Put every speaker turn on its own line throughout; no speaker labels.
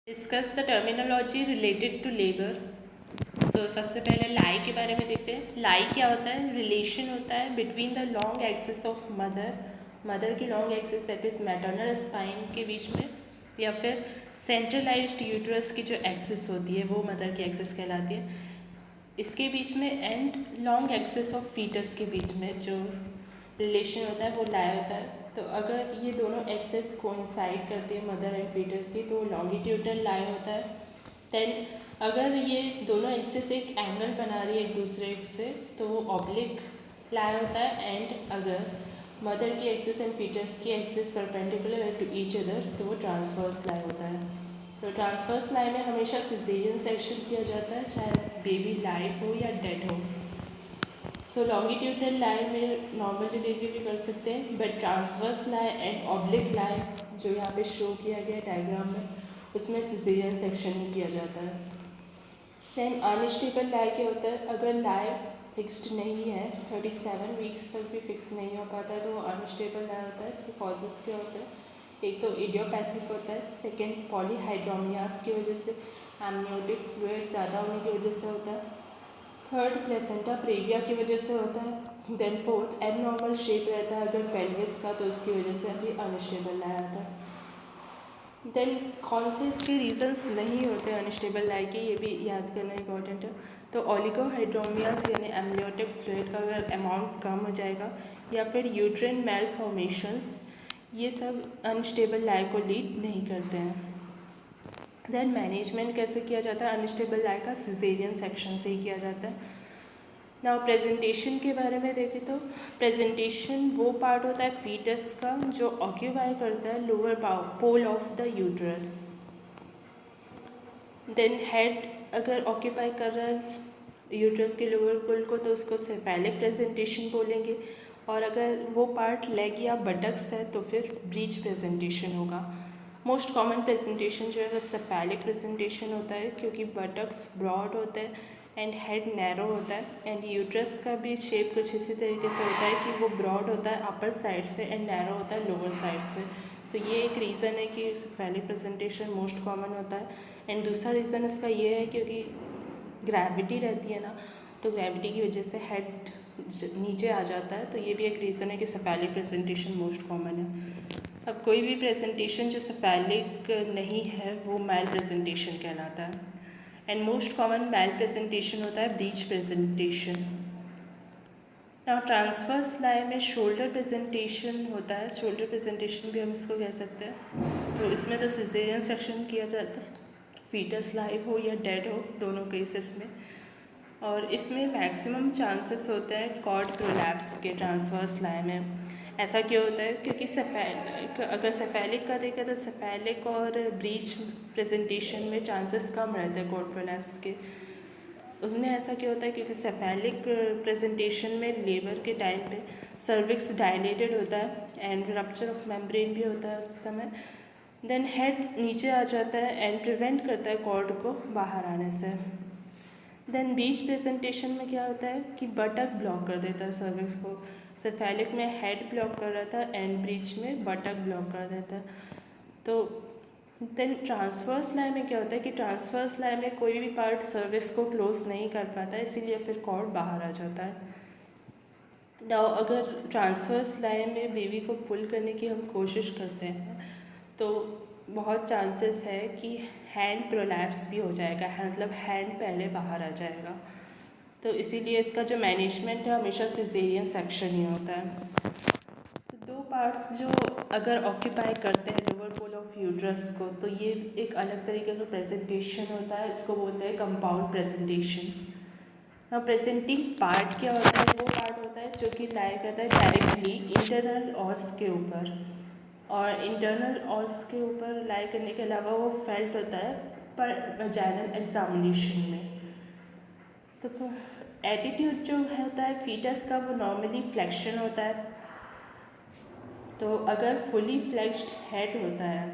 Discuss the terminology related to labour. सबसे पहले लाई के बारे में देखते हैं। लाई क्या होता है? रिलेशन होता है between the long axis of mother की long axis that is maternal spine के बीच में, या फिर सेंट्रलाइज्ड यूट्रस की जो एक्सिस होती है वो मदर की एक्सिस कहलाती है, इसके बीच में, and long axis of foetus के बीच में जो रिलेशन होता है वो लाई होता है। तो अगर ये दोनों एक्सेस कोइंसाइड करते हैं मदर एंड फीटस की तो लॉन्गिट्यूडनल लाई होता है। देन अगर ये दोनों एक्सेस एक एंगल बना रही है एक दूसरे से तो वो ऑब्लिक लाई होता है। एंड अगर मदर की एक्सिस एंड फीटस की एक्सिस परपेंडिकुलर है टू ईच अदर तो वो ट्रांसवर्स लाई होता है। तो ट्रांसवर्स लाई में हमेशा सिजेरियन सेक्शन किया जाता है, चाहे बेबी लाइव हो या डेड हो। लॉन्गिट्यूडनल लाई में नॉर्मल डिलीवरी भी कर सकते हैं, but transverse lie and oblique lie जो यहाँ पे शो किया गया डायग्राम में, उसमें सिजेरियन सेक्शन ही किया जाता है। देन अनस्टेबल लाई क्या होता है? अगर लाई फिक्स्ड नहीं है, 37 वीक्स तक भी फिक्स नहीं हो पाता है तो वो अनस्टेबल लाई होता है। इसके कॉजेज़ क्या होते हैं? एक तो इडियोपैथिक होता है, सेकेंड पॉलीहाइड्रोमियास की वजह से, एमनियोटिक फ्लूइड ज़्यादा होने की वजह से होता है, थर्ड प्लेसेंटा प्रेविया की वजह से होता है, देन फोर्थ एबनॉर्मल शेप रहता है अगर पेल्विस का तो उसकी वजह से भी अनस्टेबल लाई आता है। देन कौन से इसके रीजंस नहीं होते अनस्टेबल लाई के, ये भी याद करना इंपॉर्टेंट है। तो ओलिगोहाइड्रोमियास यानी एमनियोटिक फ्लूइड का अगर अमाउंट कम हो जाएगा, या फिर यूट्रिन मेलफॉर्मेशंस, ये सब अनस्टेबल लाई को लीड नहीं करते हैं। देन मैनेजमेंट कैसे किया जाता है अनस्टेबल लाई का? सिजेरियन सेक्शन से ही किया जाता है। नाउ प्रेजेंटेशन के बारे में देखें तो प्रेजेंटेशन वो पार्ट होता है फीटस का जो ऑक्यूपाई करता है lower pole of the uterus. Then head अगर ऑक्यूपाई कर रहा है यूट्रस के लोअर पोल को तो उसको सेफेलिक प्रेजेंटेशन बोलेंगे, और अगर वो पार्ट लेग या बटक्स है तो फिर ब्रीच प्रेजेंटेशन होगा। मोस्ट कॉमन प्रेजेंटेशन जो है वो सेफेलिक प्रेजेंटेशन होता है क्योंकि बटक्स ब्रॉड होते हैं एंड हेड नैरो होता है, एंड यूट्रस का भी शेप कुछ इसी तरीके से होता है कि वो ब्रॉड होता है अपर साइड से एंड नैरो होता है लोअर साइड से। तो ये एक रीज़न है कि सेफेलिक प्रेजेंटेशन मोस्ट कॉमन होता है। एंड दूसरा रीज़न इसका ये है क्योंकि ग्रेविटी रहती है ना, तो ग्रेविटी की वजह से हेड नीचे आ जाता है, तो ये भी एक रीज़न है कि सेफेलिक प्रेजेंटेशन मोस्ट कॉमन है। अब कोई भी प्रेजेंटेशन जो सेफेलिक नहीं है वो मैल प्रेजेंटेशन कहलाता है। And most common malpresentation होता है breech presentation. Now transverse lie में शोल्डर प्रेजेंटेशन होता है, शोल्डर प्रेजेंटेशन भी हम इसको कह सकते हैं। तो इसमें तो सिजेरियन सेक्शन किया जाता है, फीटस लाइव हो या डेड हो दोनों केसेस में, और इसमें मैक्सिमम चांसेस होते हैं कॉर्ड प्रोलैप्स के ट्रांसवर्स लाई में। ऐसा क्यों होता है? क्योंकि सेफेलिक, अगर सेफेलिक का देखें तो सेफेलिक और ब्रीच प्रेजेंटेशन में चांसेस कम रहते हैं कॉर्ड प्रोलैप्स के। उसमें ऐसा क्यों होता है? क्योंकि सेफेलिक प्रेजेंटेशन में लेबर के टाइम पे सर्विक्स डायलेटेड होता है एंड रप्चर ऑफ मेम्ब्रेन भी होता है उस समय। देन हेड नीचे आ जाता है एंड प्रिवेंट करता है कॉर्ड को बाहर आने से। देन बीच प्रेजेंटेशन में क्या होता है कि बटक ब्लॉक कर देता है सर्विक्स को। सेफेलिक में हेड ब्लॉक कर रहा था एंड ब्रीच में बटक ब्लॉक कर देता है। तो देन ट्रांसवर्स लाई में क्या होता है कि ट्रांसवर्स लाई में कोई भी पार्ट सर्विक्स को क्लोज नहीं कर पाता, इसीलिए फिर कॉर्ड बाहर आ जाता है। नाउ अगर ट्रांसवर्स लाई में बेबी को पुल करने की हम कोशिश करते हैं तो बहुत चांसेस है कि हैंड प्रोलैप्स भी हो जाएगा, मतलब हैंड पहले बाहर आ जाएगा। तो इसीलिए इसका जो मैनेजमेंट है हमेशा सिजेरियन सेक्शन ही होता है। तो दो पार्ट्स जो अगर ऑक्यूपाई करते हैं लोअर पोल ऑफ यूट्रस को तो ये एक अलग तरीके का प्रेजेंटेशन होता है, इसको बोलते हैं कंपाउंड प्रेजेंटेशन। अब प्रेजेंटिंग पार्ट क्या होता है? वो पार्ट होता है जो कि लाई करता है डायरेक्टली इंटरनल ऑस के ऊपर, और इंटरनल ऑस के ऊपर लाई करने के अलावा वो फेल्ट होता है पर वजाइनल एग्जामिनेशन में। तो एटीट्यूड जो होता है फीटस का वो नॉर्मली फ्लेक्शन होता है। तो अगर फुली फ्लेक्स्ड हेड होता है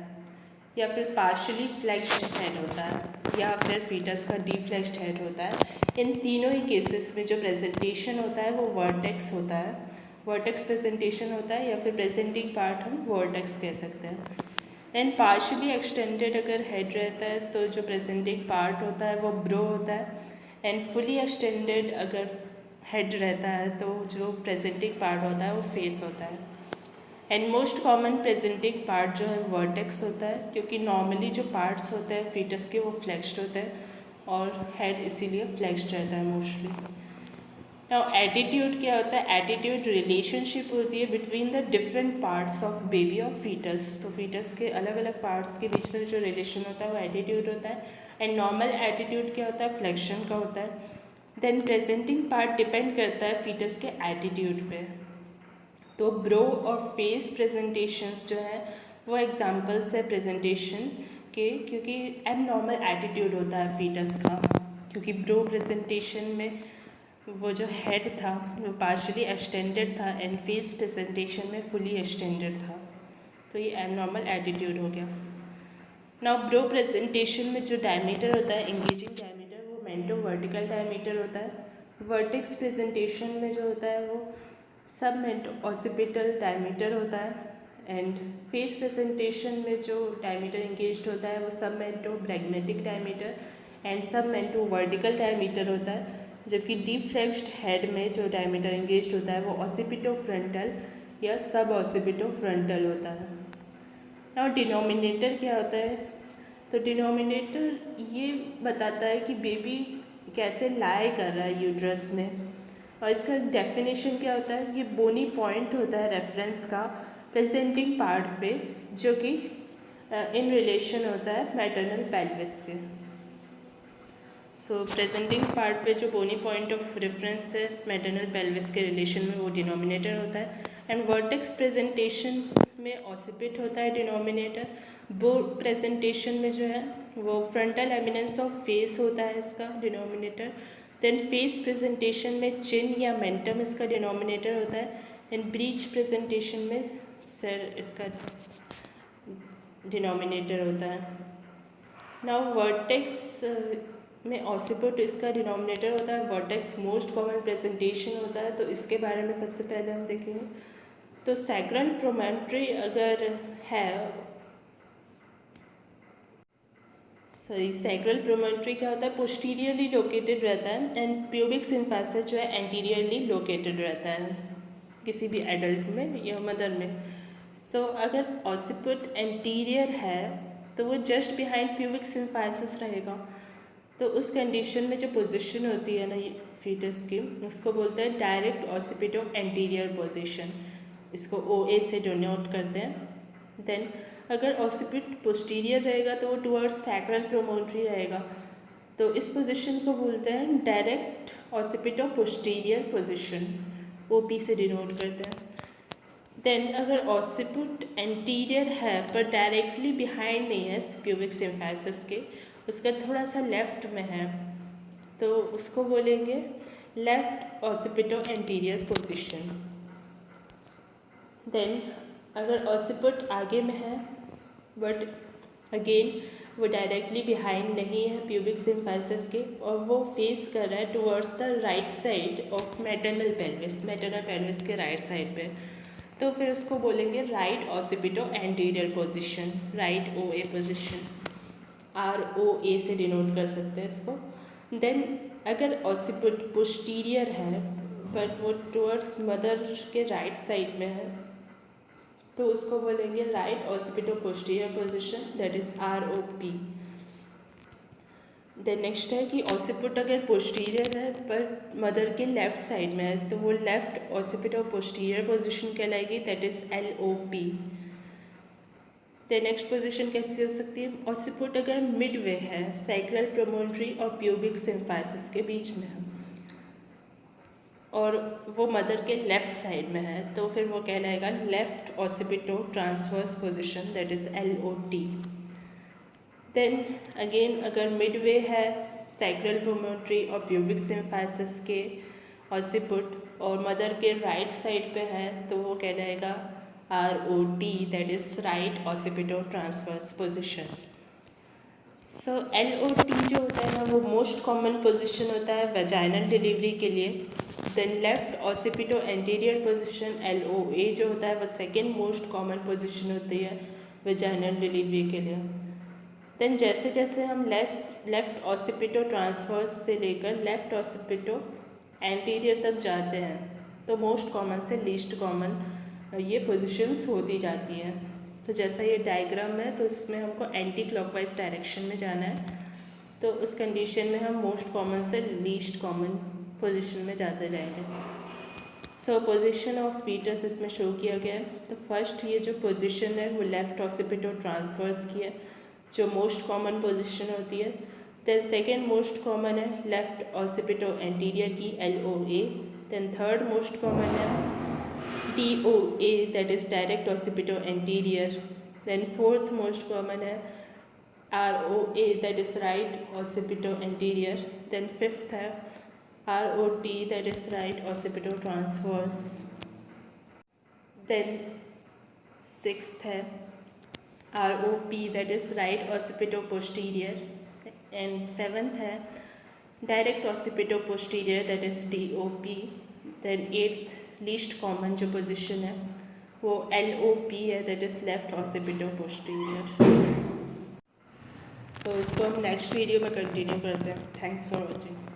या फिर पार्शली फ्लेक्स्ड हेड होता है या फिर फीटस का डीफ्लेक्स्ड हेड होता है, इन तीनों ही केसेस में जो प्रेजेंटेशन होता है वो वर्टेक्स होता है, वर्टेक्स प्रेजेंटेशन होता है, या फिर प्रेजेंटिंग पार्ट हम वर्टेक्स कह सकते हैं। देन पार्शली एक्सटेंडेड अगर हेड रहता है तो जो प्रेजेंटिंग पार्ट होता है वो ब्रो होता है, एंड फुली एक्सटेंडेड अगर हेड रहता है तो जो प्रेजेंटिंग पार्ट होता है वो फेस होता है। And most common presenting part जो है वर्टेक्स होता है, क्योंकि नॉर्मली जो पार्ट्स होते हैं फीटस के वो फ्लेक्स्ड होते हैं और हेड इसीलिए फ्लेक्स्ड रहता है मोस्टली। नाउ एटीट्यूड क्या होता है? एटीट्यूड रिलेशनशिप होती है between the different parts of baby और फीटस। तो फीटस के अलग अलग पार्ट्स के बीच में जो रिलेशन होता है वो एटीट्यूड होता है। एंड नॉर्मल एटीट्यूड क्या होता है? फ्लेक्शन का होता है। देन प्रेजेंटिंग पार्ट डिपेंड करता है फीटस के एटीट्यूड पे। तो ब्रो और फेस प्रेजेंटेशंस जो है वो एग्जांपल्स है प्रेजेंटेशन के, क्योंकि एब नॉर्मल एटीट्यूड होता है फीटस का, क्योंकि ब्रो प्रेजेंटेशन में वो जो हेड था वो पार्शली एक्सटेंडेड था एंड फेस प्रेजेंटेशन में फुली एक्सटेंडेड था। तो ये एबनॉर्मल एटीट्यूड हो गया। नाउ ब्रो प्रेजेंटेशन में जो डायमीटर होता है इंगेजिंग डायमीटर वो मेंटो वर्टिकल डायमीटर होता है। वर्टेक्स प्रेजेंटेशन में जो होता है वो सब मेंटो ऑसिपिटल डायमीटर होता है। एंड फेस प्रेजेंटेशन में जो डायमीटर इंगेज्ड होता है वो सब मेंटो ब्रैग्मेटिक डायमीटर एंड सब मेंटो वर्टिकल डायमीटर होता है। जबकि डीप फ्लेक्स्ड हेड में जो डायमीटर इंगेज्ड होता है वो ऑसिपिटो फ्रंटल या सब ऑसिपिटो फ्रंटल होता है। नाउ डिनोमिनेटर क्या होता है? तो डिनोमिनेटर ये बताता है कि बेबी कैसे लाई कर रहा है यूट्रस में, और इसका डेफिनेशन क्या होता है? ये बोनी पॉइंट होता है रेफरेंस का प्रेजेंटिंग पार्ट पे, जो कि इन रिलेशन होता है मैटरनल पेल्विस के। सो प्रेजेंटिंग पार्ट पे जो बोनी पॉइंट ऑफ रेफरेंस है मैटरनल पेल्विस के रिलेशन में वो डिनोमिनेटर होता है। एंड वर्टेक्स प्रेजेंटेशन में ऑसिपिट होता है डिनोमिनेटर। बो प्रेजेंटेशन में जो है वो फ्रंटल एमिनेंस ऑफ फेस होता है इसका डिनोमिनेटर। देन फेस प्रेजेंटेशन में चिन या मेंटम इसका डिनोमिनेटर होता है। एंड ब्रीच प्रेजेंटेशन में सर इसका डिनोमिनेटर होता है। नाउ वर्टेक्स में ऑसिपिट इसका डिनोमिनेटर होता है। वर्टेक्स मोस्ट कॉमन प्रेजेंटेशन होता है, तो इसके बारे में सबसे पहले हम देखेंगे। तो सैक्रल प्रोमेंट्री अगर है, सैक्रल प्रोमेंट्री क्या होता है? पोस्टीरियरली लोकेटेड रहता है एंड प्यूबिक सिम्फाइसिस जो है एंटीरियरली लोकेटेड रहता है किसी भी एडल्ट में या मदर में। सो अगर ऑसिपिट एंटीरियर है तो वो जस्ट बिहाइंड प्यूबिक सिम्फाइसिस रहेगा। तो उस कंडीशन में जो पोजीशन होती है ना ये फीटस की, उसको बोलते हैं डायरेक्ट ऑसिपिटो एंटीरियर पोजीशन। इसको OA से डिनोट करते हैं। देन अगर ऑसिपिट पोस्टीरियर रहेगा तो वो टुवर्ड्स सैक्रल प्रोमोटरी रहेगा, तो इस पोजीशन को बोलते हैं direct occipito posterior position, OP से डिनोट करते हैं। देन अगर ऑसिपिट एंटीरियर है पर डायरेक्टली बिहाइंड नहीं है प्यूबिक सिम्फाइसिस के, उसका थोड़ा सा लेफ्ट में है, तो उसको बोलेंगे left occipito anterior position. Then अगर ऑसिपिट आगे में है बट अगेन वो डायरेक्टली बिहाइंड नहीं है प्यूबिक सिम्फाइसिस के और वो फेस कर रहा है towards the right side of maternal pelvis के राइट साइड पे, तो फिर उसको बोलेंगे right occipito anterior position, right OA position, ROA से डिनोट कर सकते हैं इसको। देन अगर ऑसिपिट पोस्टीरियर है बट वो टुवर्ड्स मदर के राइट साइड में है, तो उसको बोलेंगे right occipito posterior position, that is ROP। Then next है कि ऑसिपिट अगर पोस्टीरियर है पर मदर के लेफ्ट साइड में है तो वो लेफ्ट ऑसिपिटो पोस्टीरियर पोजीशन कहलाएगी, that is LOP। Then next position कैसी हो सकती है? ऑसिपिट अगर मिडवे है सैक्रल प्रोमोटरी और प्यूबिक सिम्फाइसिस के बीच में है और वो मदर के लेफ्ट साइड में है, तो फिर वो कहलाएगा left occipito transverse position, that is LOT। Then again अगर मिडवे है सैक्रल प्रोमोटरी और प्यूबिक सिम्फाइसिस के ऑसिपिट और मदर के राइट साइड पे है, तो वो कहलाएगा ROT, that is right occipito transverse position. So LOT जो होता है ना वो मोस्ट कॉमन पोजीशन होता है वेजाइनल डिलीवरी के लिए। Then left occipito anterior position LOA जो होता है वो सेकेंड मोस्ट कॉमन पोजीशन होती है वेजाइनल डिलीवरी के लिए। देन जैसे जैसे हम लेफ़्ट ऑसिपिटो ट्रांसवर्स से लेकर लेफ़्ट ऑसिपिटो एंटीरियर तक जाते हैं तो मोस्ट कॉमन से लीस्ट कॉमन ये पोजीशंस होती जाती हैं। तो जैसा ये डायग्राम है तो इसमें हमको एंटी क्लॉकवाइज डायरेक्शन में जाना है, तो उस कंडीशन में हम मोस्ट कॉमन से लीस्ट कॉमन पोजीशन में जाते जाएंगे। सो पोजीशन ऑफ फीटस इसमें शो किया गया है। तो फर्स्ट ये जो पोजीशन है वो लेफ़्ट ऑसिपिटो ट्रांसवर्स की है, जो मोस्ट कॉमन पोजीशन होती है। देन सेकेंड मोस्ट कॉमन है लेफ़्ट ऑसिपिटो एंटीरियर की LOA। Then third most common है DOA that is direct occipito anterior. Then fourth most common है ROA that is right occipito anterior. Then fifth है ROT that is right occipital transverse. Then sixth है ROP that is right occipital posterior. And seventh है direct occipital posterior that is DOP. Then eighth least common जो position है वो LOP है that is left occipital posterior. So इसको हम next video में continue करते हैं। Thanks for watching.